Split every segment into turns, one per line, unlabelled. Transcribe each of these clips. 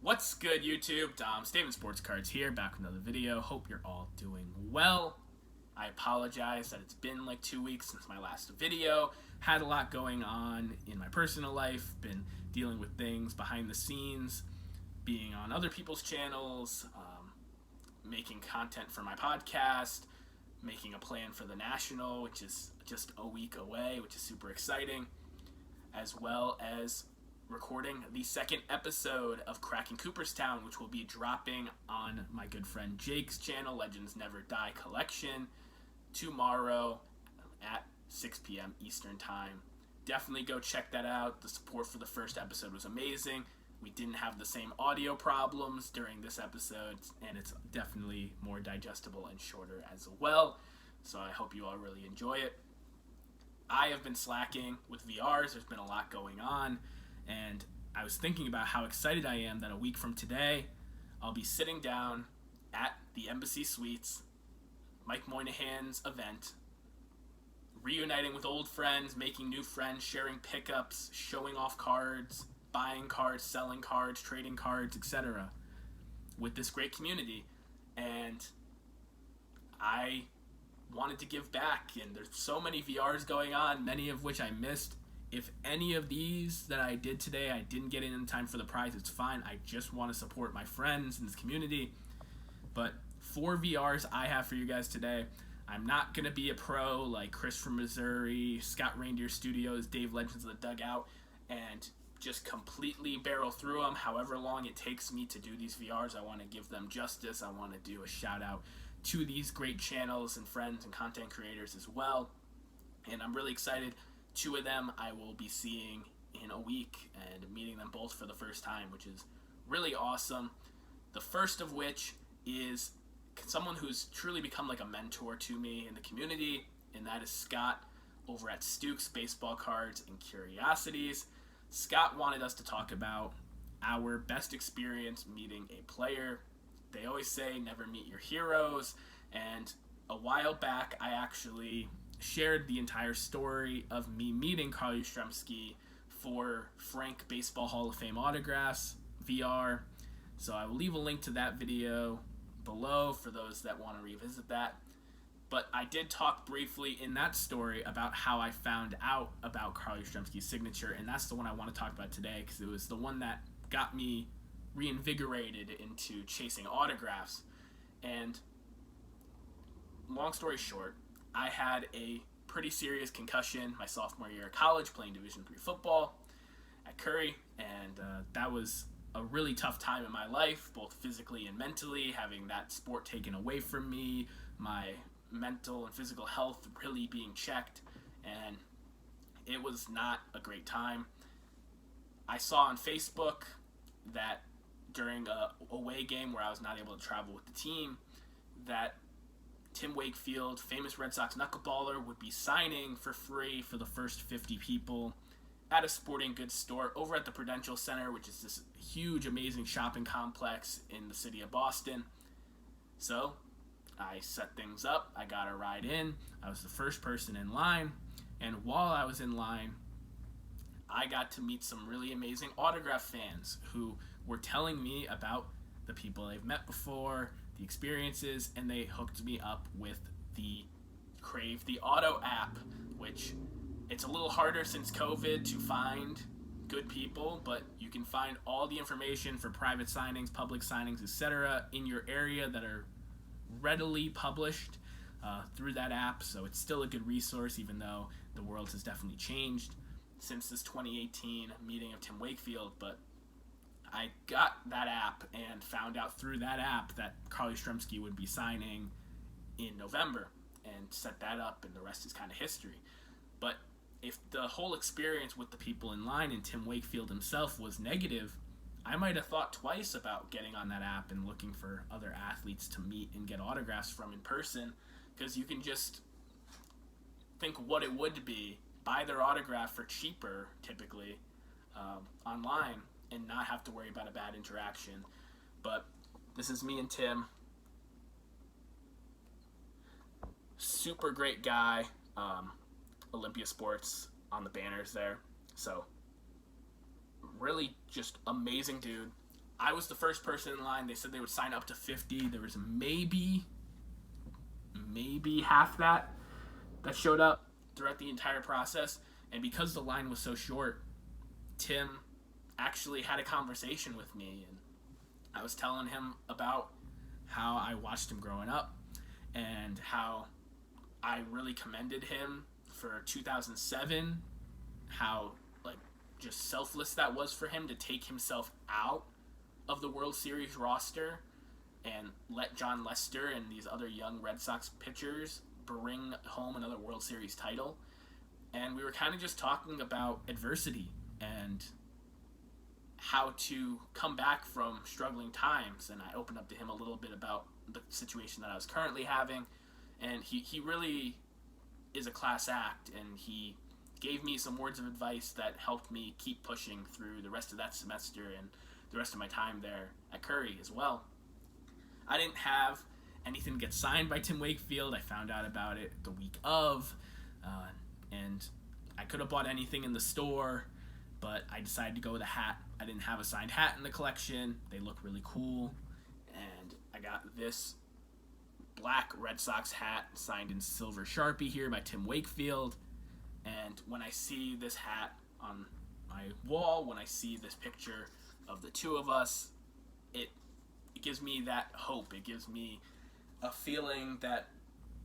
What's good, YouTube? Dom, Statement Sports Cards here, back with another video. Hope you're all doing well. I apologize that it's been like 2 weeks since my last video. Had a lot going on in my personal life, been dealing with things behind the scenes, being on other people's channels, making content for my podcast, making a plan for the National, which is just a week away, which is super exciting, as well as recording the second episode of Cracking Cooperstown, which will be dropping on my good friend Jake's channel, Legends Never Die Collection, tomorrow at 6 p.m. Eastern Time. Definitely go check that out. The support for the first episode was amazing. We didn't have the same audio problems during this episode, and it's definitely more digestible and shorter as well. So I hope you all really enjoy it. I have been slacking with VRs. There's been a lot going on. And I was thinking about how excited I am that a week from today, I'll be sitting down at the Embassy Suites, Mike Moynihan's event, reuniting with old friends, making new friends, sharing pickups, showing off cards, buying cards, selling cards, trading cards, etc. with this great community. And I wanted to give back, and there's so many VRs going on, many of which I missed. If any of these that I did today, I didn't get in time for the prize, it's fine. I just want to support my friends in this community. But 4 VRs I have for you guys today. I'm not going to be a pro like Chris from Missouri, Scott Reindeer Studios, Dave Legends of the Dugout, and just completely barrel through them. However long it takes me to do these VRs, I want to give them justice. I want to do a shout out to these great channels and friends and content creators as well. And I'm really excited. 2 of them I will be seeing in a week and meeting them both for the first time, which is really awesome. The first of which is someone who's truly become like a mentor to me in the community, and that is Scott over at Stukes Baseball Cards and Curiosities. Scott wanted us to talk about our best experience meeting a player. They always say never meet your heroes, and a while back I actually shared the entire story of me meeting Carl Yastrzemski for Frank Baseball Hall of Fame Autographs VR. So I will leave a link to that video below for those that want to revisit that. But I did talk briefly in that story about how I found out about Carl Yastrzemski's signature, and that's the one I want to talk about today because it was the one that got me reinvigorated into chasing autographs. And long story short, I had a pretty serious concussion my sophomore year of college playing Division III football at Curry, and that was a really tough time in my life, both physically and mentally, having that sport taken away from me, my mental and physical health really being checked, and it was not a great time. I saw on Facebook that during a away game where I was not able to travel with the team, that Tim Wakefield, famous Red Sox knuckleballer, would be signing for free for the first 50 people at a sporting goods store over at the Prudential Center, which is this huge, amazing shopping complex in the city of Boston. So I set things up. I got a ride in. I was the first person in line. And while I was in line, I got to meet some really amazing autograph fans who were telling me about the people they've met before, the experiences, and they hooked me up with the Crave the Auto app, which it's a little harder since COVID to find good people, but you can find all the information for private signings, public signings, etc. in your area that are readily published through that app. So it's still a good resource, even though the world has definitely changed since this 2018 meeting of Tim Wakefield. But I got that app and found out through that app that Carl Yastrzemski would be signing in November and set that up, and the rest is kind of history. But if the whole experience with the people in line and Tim Wakefield himself was negative, I might have thought twice about getting on that app and looking for other athletes to meet and get autographs from in person, because you can just think what it would be, buy their autograph for cheaper, typically, online, and not have to worry about a bad interaction. But this is me and Tim. Super great guy. Olympia Sports on the banners there. So really just amazing dude. I was the first person in line. They said they would sign up to 50. There was maybe half that showed up throughout the entire process. And because the line was so short, Tim actually had a conversation with me, and I was telling him about how I watched him growing up and how I really commended him for 2007, how just selfless that was for him to take himself out of the World Series roster and let John Lester and these other young Red Sox pitchers bring home another World Series title. And we were kind of just talking about adversity and how to come back from struggling times. And I opened up to him a little bit about the situation that I was currently having. And he really is a class act, and he gave me some words of advice that helped me keep pushing through the rest of that semester and the rest of my time there at Curry as well. I didn't have anything get signed by Tim Wakefield. I found out about it the week of, and I could have bought anything in the store, but I decided to go with a hat. I didn't have a signed hat in the collection. They look really cool, and I got this black Red Sox hat signed in silver Sharpie here by Tim Wakefield. And when I see this hat on my wall, when I see this picture of the two of us, it gives me that hope. It gives me a feeling that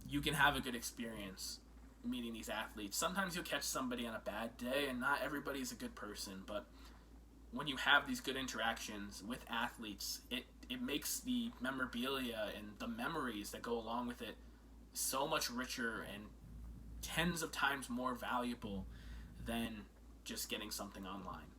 you can have a good experience meeting these athletes. Sometimes you'll catch somebody on a bad day, and not everybody's a good person, but when you have these good interactions with athletes, it makes the memorabilia and the memories that go along with it so much richer and tens of times more valuable than just getting something online.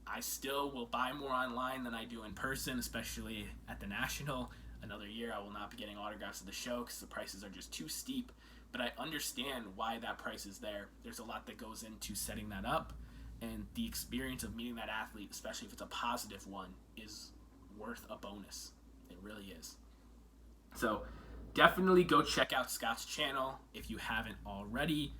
I still will buy more online than I do in person, especially at the National. Another year I will not be getting autographs at the show because the prices are just too steep, but I understand why that price is there. There's a lot that goes into setting that up, and the experience of meeting that athlete, especially if it's a positive one, is worth a bonus. It really is. So definitely go check out Scott's channel if you haven't already.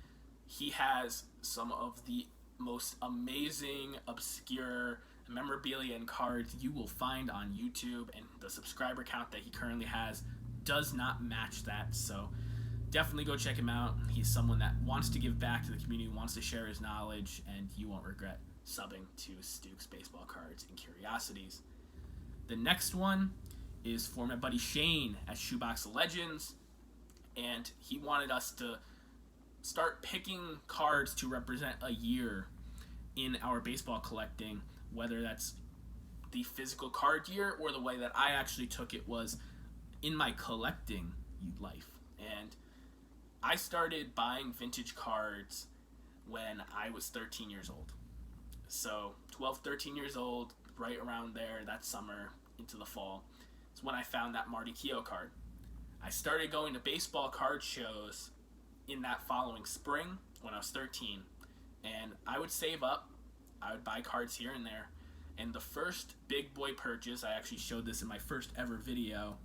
He has some of the most amazing, obscure memorabilia and cards you will find on YouTube, and the subscriber count that he currently has does not match that. So definitely go check him out. He's someone that wants to give back to the community, wants to share his knowledge, and you won't regret subbing to Stooks Baseball Cards and Curiosities. The next one is for my buddy Shane at Shoebox Legends, and he wanted us to start picking cards to represent a year in our baseball collecting, whether that's the physical card year or the way that I actually took it was in my collecting life. And I started buying vintage cards when I was 13 years old. So 12, 13 years old, right around there, that summer into the fall, is when I found that Marty Keough card. I started going to baseball card shows in that following spring when I was 13, and I would save up. I would buy cards here and there, and the first big boy purchase, I actually showed this in my first ever video,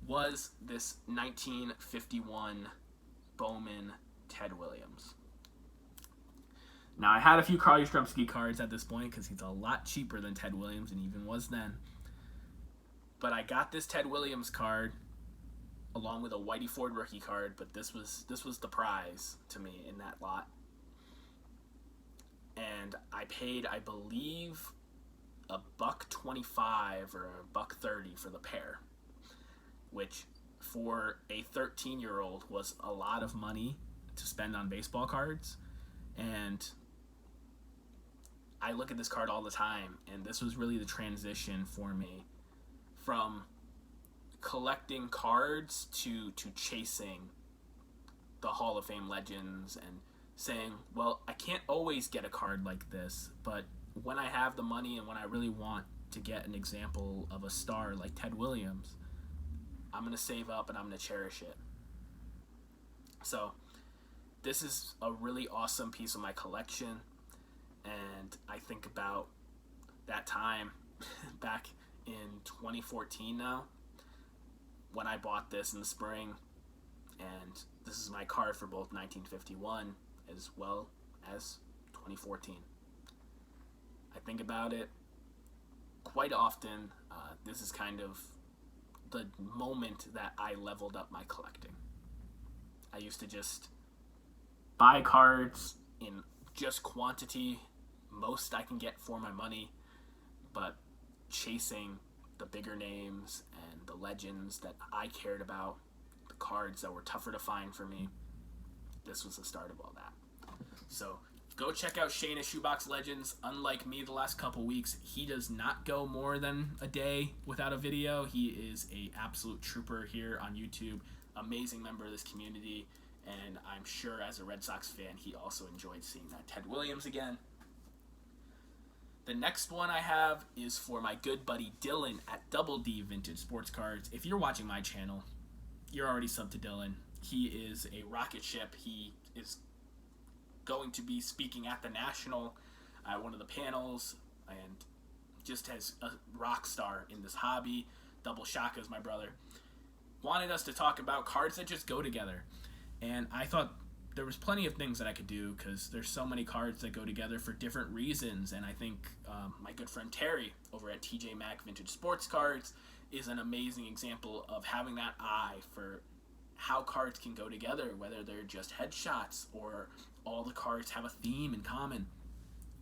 was this 1951 Bowman Ted Williams. Now, I had a few Carl Yastrzemski cards at this point because he's a lot cheaper than Ted Williams, and even was then. But I got this Ted Williams card along with a Whitey Ford rookie card, but this was the prize to me in that lot. And I paid, I believe, $1.25 or $1.30 for the pair, which for a 13-year-old was a lot of money to spend on baseball cards. And I look at this card all the time, and this was really the transition for me from collecting cards to chasing the Hall of Fame legends and saying, well, I can't always get a card like this, but when I have the money and when I really want to get an example of a star like Ted Williams, I'm going to save up and I'm going to cherish it. So this is a really awesome piece of my collection, and I think about that time back in 2014 now when I bought this in the spring, and this is my card for both 1951 as well as 2014. I think about it, quite often, this is kind of the moment that I leveled up my collecting. I used to just buy cards in just quantity, most I can get for my money, but chasing the bigger names and the legends that I cared about, the cards that were tougher to find for me, this was the start of all that. So go check out Shane at Shoebox Legends. Unlike me the last couple weeks, he does not go more than a day without a video. He is a absolute trooper here on YouTube, amazing member of this community, and I'm sure as a Red Sox fan, he also enjoyed seeing that Ted Williams again. The next one I have is for my good buddy Dylan at Double D Vintage Sports Cards. If you're watching my channel, you're already subbed to Dylan. He is a rocket ship. He is going to be speaking at the National at one of the panels, and just as a rock star in this hobby. Double Shaka is my brother. Wanted us to talk about cards that just go together. And I thought there was plenty of things that I could do because there's so many cards that go together for different reasons. And I think my good friend Terry over at TJ Maxx Vintage Sports Cards is an amazing example of having that eye for how cards can go together, whether they're just headshots or all the cards have a theme in common.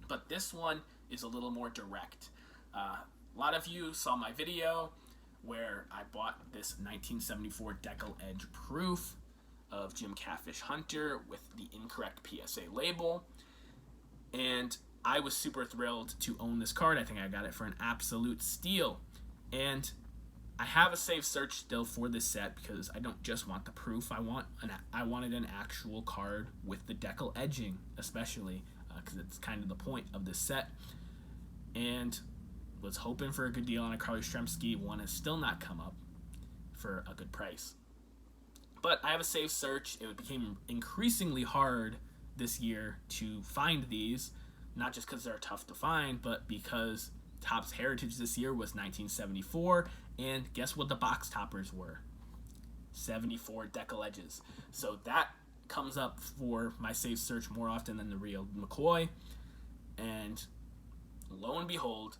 But this one is a little more direct. A lot of you saw my video where I bought this 1974 Decal Edge proof of Jim Catfish Hunter with the incorrect PSA label, and I was super thrilled to own this card. I think I got it for an absolute steal, and I have a safe search still for this set because I don't just want the proof. I wanted an actual card with the decal edging, especially because it's kind of the point of this set, and was hoping for a good deal on a Carl Yastrzemski. One has still not come up for a good price. But I have a safe search. It became increasingly hard this year to find these, not just because they're tough to find, but because Topps Heritage this year was 1974, and guess what the box toppers were? 74 Decal Edges. So that comes up for my safe search more often than the real McCoy, and lo and behold,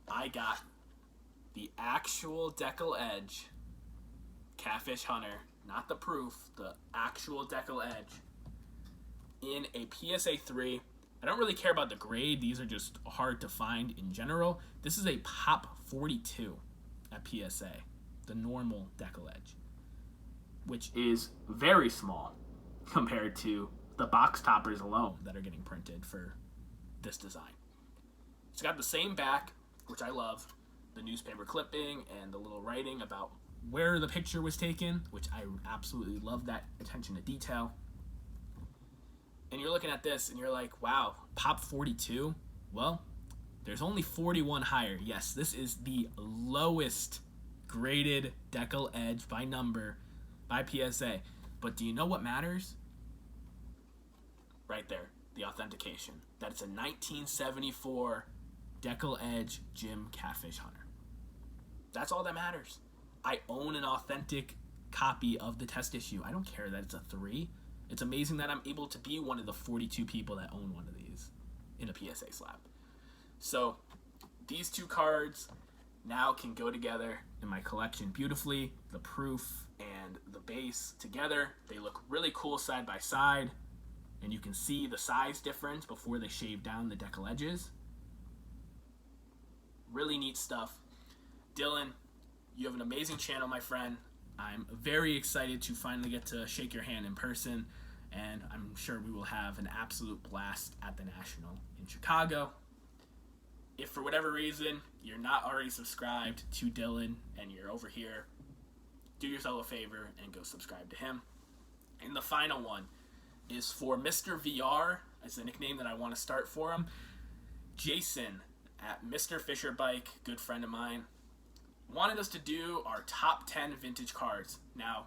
I got the actual Decal Edge Catfish Hunter, not the proof, the actual Decal Edge in a PSA 3. I don't really care about the grade. These are just hard to find in general. This is a Pop 42 at PSA, the normal Decal Edge, which is very small compared to the box toppers alone that are getting printed for this design. It's got the same back, which I love, the newspaper clipping and the little writing about where the picture was taken, which I absolutely love that attention to detail. And you're looking at this and you're like, wow, Pop 42? Well, there's only 41 higher. Yes, this is the lowest graded Decal Edge by number by PSA. But do you know what matters? Right there, the authentication. That it's a 1974 Decal Edge Jim Catfish Hunter. That's all that matters. I own an authentic copy of the test issue. I don't care that it's a 3. It's amazing that I'm able to be one of the 42 people that own one of these in a PSA slab. So these two cards now can go together in my collection beautifully. The proof and the base together. They look really cool side by side. And you can see the size difference before they shave down the Decal Edges. Really neat stuff. Dylan, you have an amazing channel, my friend. I'm very excited to finally get to shake your hand in person, and I'm sure we will have an absolute blast at the National in Chicago. If for whatever reason you're not already subscribed to Dylan and you're over here, do yourself a favor and go subscribe to him. And the final one is for Mr. VR, as the nickname that I want to start for him. Jason at Mr. Fisher Bike, good friend of mine, wanted us to do our top 10 vintage cards. Now,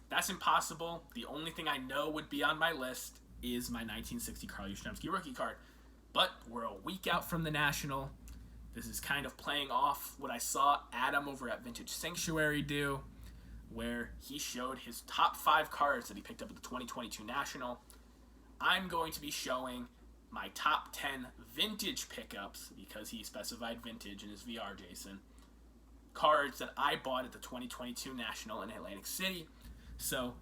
that's impossible. The only thing I know would be on my list is my 1960 Carl Yastrzemski rookie card. But we're a week out from the National. This is kind of playing off what I saw Adam over at Vintage Sanctuary do, where he showed his top 5 cards that he picked up at the 2022 National. I'm going to be showing my top 10 vintage pickups, because he specified vintage in his VR, Jason, cards that I bought at the 2022 National in Atlantic City. So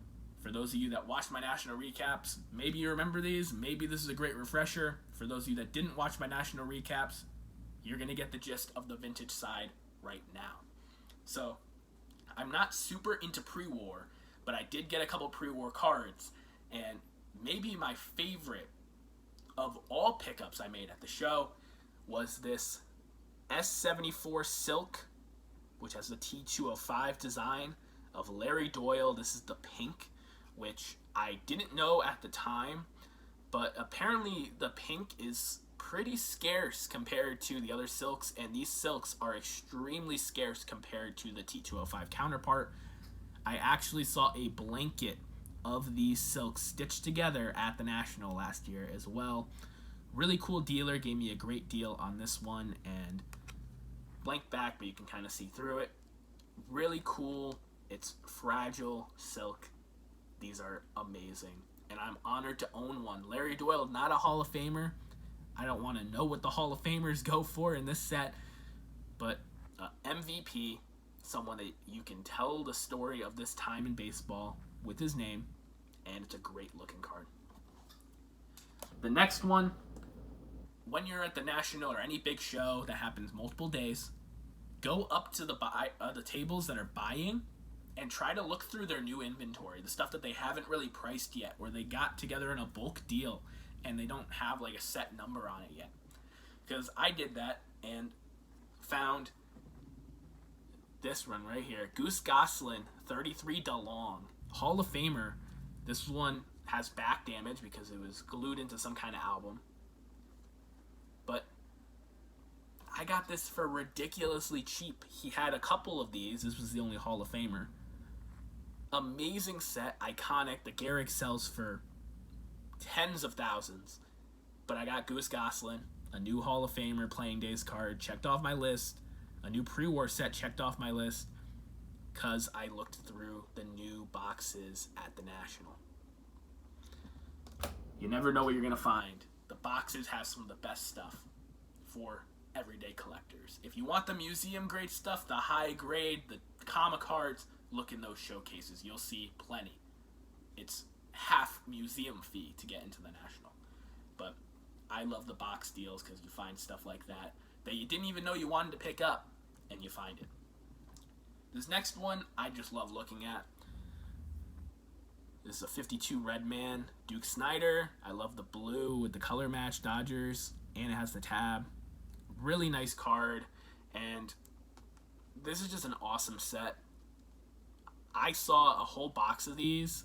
for those of you that watched my National recaps, maybe you remember these. Maybe this is a great refresher. For those of you that didn't watch my National recaps, you're going to get the gist of the vintage side right now. So I'm not super into pre-war, but I did get a couple pre-war cards, and maybe my favorite of all pickups I made at the show was this S74 Silk, which has the T205 design of Larry Doyle. This is the pink, which I didn't know at the time, but apparently the pink is pretty scarce compared to the other silks, and these silks are extremely scarce compared to the T205 counterpart. I actually saw a blanket of these silks stitched together at the National last year as well. Really cool dealer, gave me a great deal on this one, and blank back, but you can kind of see through it. Really cool. It's fragile silk. These are amazing, and I'm honored to own one. Larry Doyle, not a Hall of Famer. I don't want to know what the Hall of Famers go for in this set, but MVP, someone that you can tell the story of this time in baseball with his name, and it's a great looking card. The next one, when you're at the National or any big show that happens multiple days, go up to the tables that are buying and try to look through their new inventory, the stuff that they haven't really priced yet, where they got together in a bulk deal and they don't have like a set number on it yet. Because I did that and found this one right here. Goose Goslin, 33 DeLong. Hall of Famer. This one has back damage because it was glued into some kind of album. But I got this for ridiculously cheap. He had a couple of these. This was the only Hall of Famer. Amazing set, iconic. The Garrick sells for tens of thousands. But I got Goose Goslin, a new Hall of Famer playing days card, checked off my list. A new pre-war set checked off my list because I looked through the new boxes at the National. You never know what you're going to find. The boxes have some of the best stuff for everyday collectors. If you want the museum grade stuff, the high grade, the comic cards, look in those showcases. You'll see plenty. It's half museum fee to get into the National. But I love the box deals because you find stuff like that you didn't even know you wanted to pick up, and you find it. This next one I just love looking at. This is a 52 Redman Duke Snider. I love the blue with the color match Dodgers, and it has the tab. Really nice card, and this is just an awesome set. I saw a whole box of these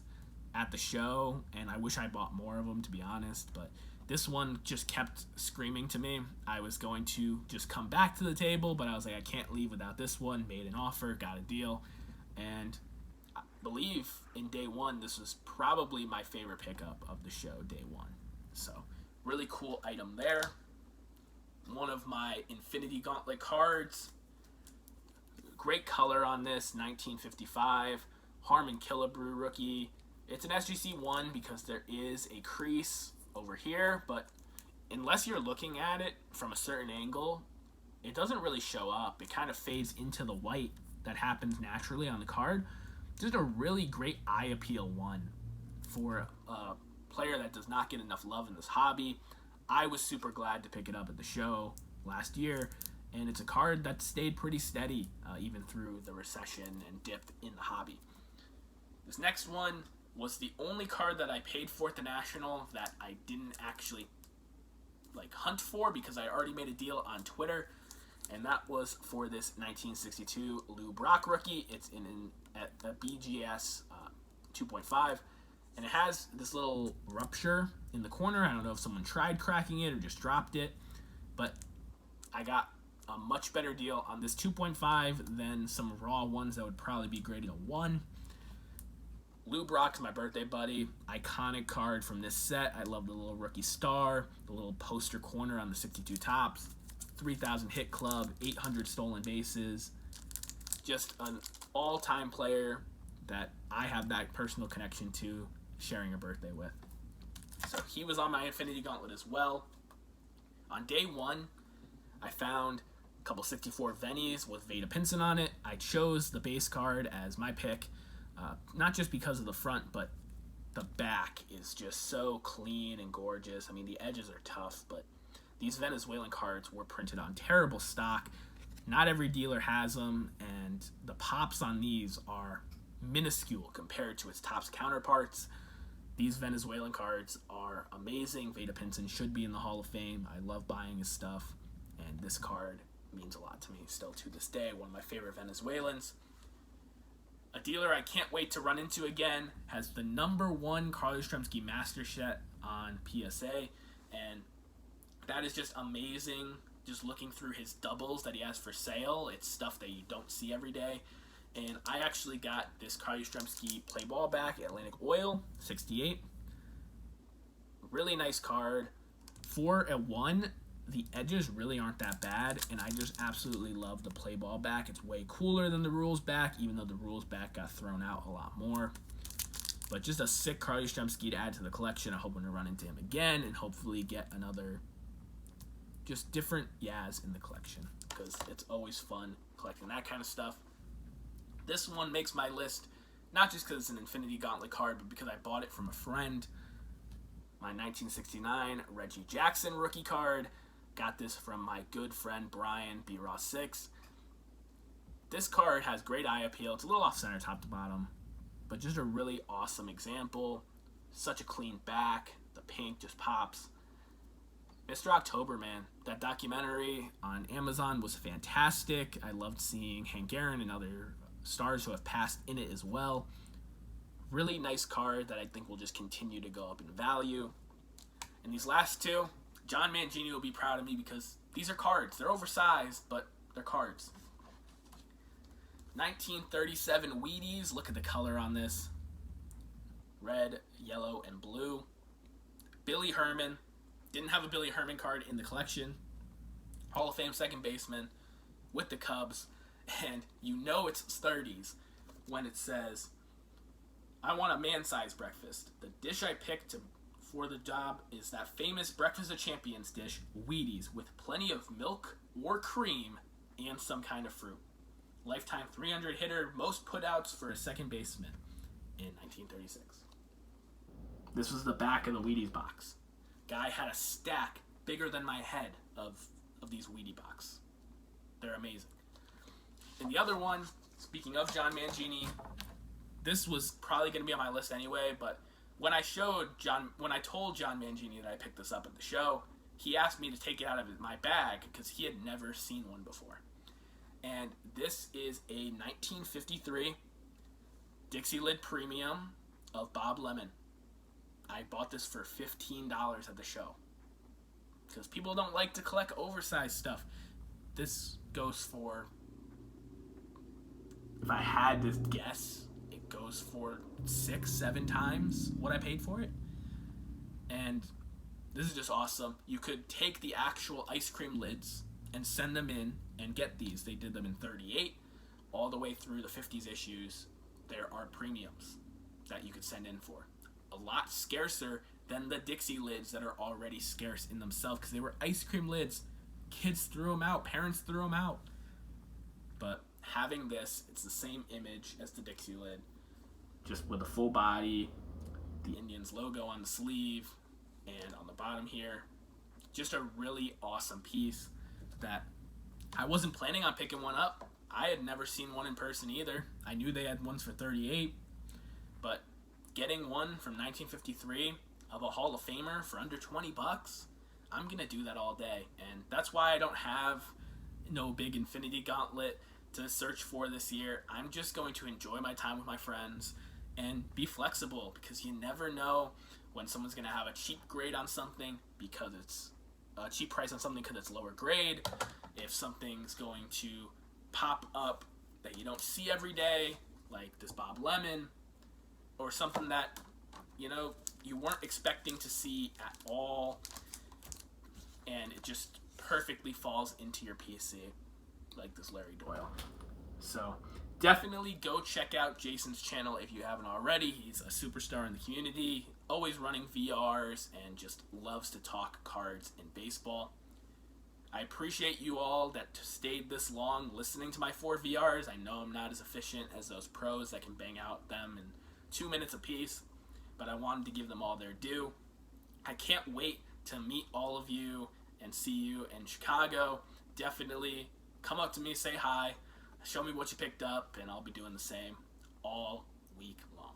at the show, and I wish I bought more of them, to be honest, but this one just kept screaming to me. I was going to just come back to the table, but I was like, I can't leave without this one. Made an offer, got a deal, and I believe in day one, this was probably my favorite pickup of the show, day one. So, really cool item there. One of my Infinity Gauntlet cards. Great color on this, 1955. Harmon Killebrew rookie. It's an SGC 1 because there is a crease over here, but unless you're looking at it from a certain angle, it doesn't really show up. It kind of fades into the white that happens naturally on the card. Just a really great eye appeal one for a player that does not get enough love in this hobby. I was super glad to pick it up at the show last year, and it's a card that stayed pretty steady even through the recession and dipped in the hobby. This next one was the only card that I paid for at the National that I didn't actually hunt for because I already made a deal on Twitter, and that was for this 1962 Lou Brock rookie. It's in a BGS 2.5, and it has this little rupture in the corner. I don't know if someone tried cracking it or just dropped it, but I got a much better deal on this 2.5 than some raw ones that would probably be graded a 1. Lou Brock's my birthday buddy. Iconic card from this set. I love the little rookie star, the little poster corner on the 62 tops, 3,000 hit club, 800 stolen bases. Just an all-time player that I have that personal connection to, sharing a birthday with. So he was on my Infinity Gauntlet as well. On day one, I found a couple 64 Vennies with Veda Pinson on it. I chose the base card as my pick, not just because of the front, but the back is just so clean and gorgeous. I mean, the edges are tough, but these Venezuelan cards were printed on terrible stock. Not every dealer has them, and the pops on these are minuscule compared to its Topps counterparts. These Venezuelan cards are amazing. Veda Pinson should be in the Hall of Fame. I love buying his stuff, and this card means a lot to me still to this day. One of my favorite Venezuelans. A dealer I can't wait to run into again has the #1 Carl Yastrzemski Master Set on PSA, and that is just amazing. Just looking through his doubles that he has for sale, it's stuff that you don't see every day. And I actually got this Carl Yastrzemski play ball back at Atlantic Oil, 68. Really nice card. For a 1, the edges really aren't that bad, and I just absolutely love the play ball back. It's way cooler than the rules back, even though the rules back got thrown out a lot more. But just a sick Carl Yastrzemski to add to the collection. I'm hoping to run into him again and hopefully get another just different Yaz in the collection, because it's always fun collecting that kind of stuff. This one makes my list, not just because it's an Infinity Gauntlet card, but because I bought it from a friend. My 1969 Reggie Jackson rookie card. Got this from my good friend Brian B. Ross 6. This card has great eye appeal. It's a little off-center top to bottom, but just a really awesome example. Such a clean back. The pink just pops. Mr. October, man. That documentary on Amazon was fantastic. I loved seeing Hank Aaron and other stars who have passed in it as well. Really nice card that I think will just continue to go up in value. And these last two, John Mangini will be proud of me because these are cards. They're oversized, but they're cards. 1937 Wheaties. Look at the color on this. Red, yellow, and blue. Billy Herman. Didn't have a Billy Herman card in the collection. Hall of Fame second baseman with the Cubs. And you know it's 30s when it says, I want a man-sized breakfast. The dish I picked for the job is that famous Breakfast of Champions dish, Wheaties, with plenty of milk or cream and some kind of fruit. Lifetime 300 hitter, most putouts for a second baseman in 1936. This was the back of the Wheaties box. Guy had a stack bigger than my head of these Wheaties box. They're amazing. And the other one, speaking of John Mangini, this was probably going to be on my list anyway, but when I told John Mangini that I picked this up at the show, he asked me to take it out of my bag because he had never seen one before. And this is a 1953 Dixie Lid Premium of Bob Lemon. I bought this for $15 at the show because people don't like to collect oversized stuff. This goes for, if I had to guess, it goes for 6-7 times what I paid for it. And this is just awesome. You could take the actual ice cream lids and send them in and get these. They did them in 38 all the way through the 50s issues. There are premiums that you could send in for. A lot scarcer than the Dixie lids that are already scarce in themselves because they were ice cream lids. Kids threw them out. Parents threw them out. But having this, it's the same image as the Dixie lid, just with a full body, the Indians logo on the sleeve, and on the bottom here. Just a really awesome piece that I wasn't planning on picking one up. I had never seen one in person either. I knew they had ones for 38, but getting one from 1953 of a Hall of Famer for under $20, I'm going to do that all day. And that's why I don't have no big Infinity Gauntlet to search for this year. I'm just going to enjoy my time with my friends and be flexible because you never know when someone's going to have a cheap grade on something because it's a cheap price on something because it's lower grade. If something's going to pop up that you don't see every day, like this Bob Lemon, or something that, you know, you weren't expecting to see at all, and it just perfectly falls into your PC, like this Larry Doyle. So definitely go check out Jason's channel if you haven't already. He's a superstar in the community, always running VRs, and just loves to talk cards and baseball. I appreciate you all that stayed this long listening to my 4 VRs. I know I'm not as efficient as those pros that can bang out them in 2 minutes apiece, but I wanted to give them all their due. I can't wait to meet all of you and see you in Chicago. Definitely come up to me, say hi, show me what you picked up, and I'll be doing the same all week long.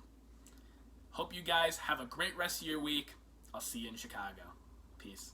Hope you guys have a great rest of your week. I'll see you in Chicago. Peace.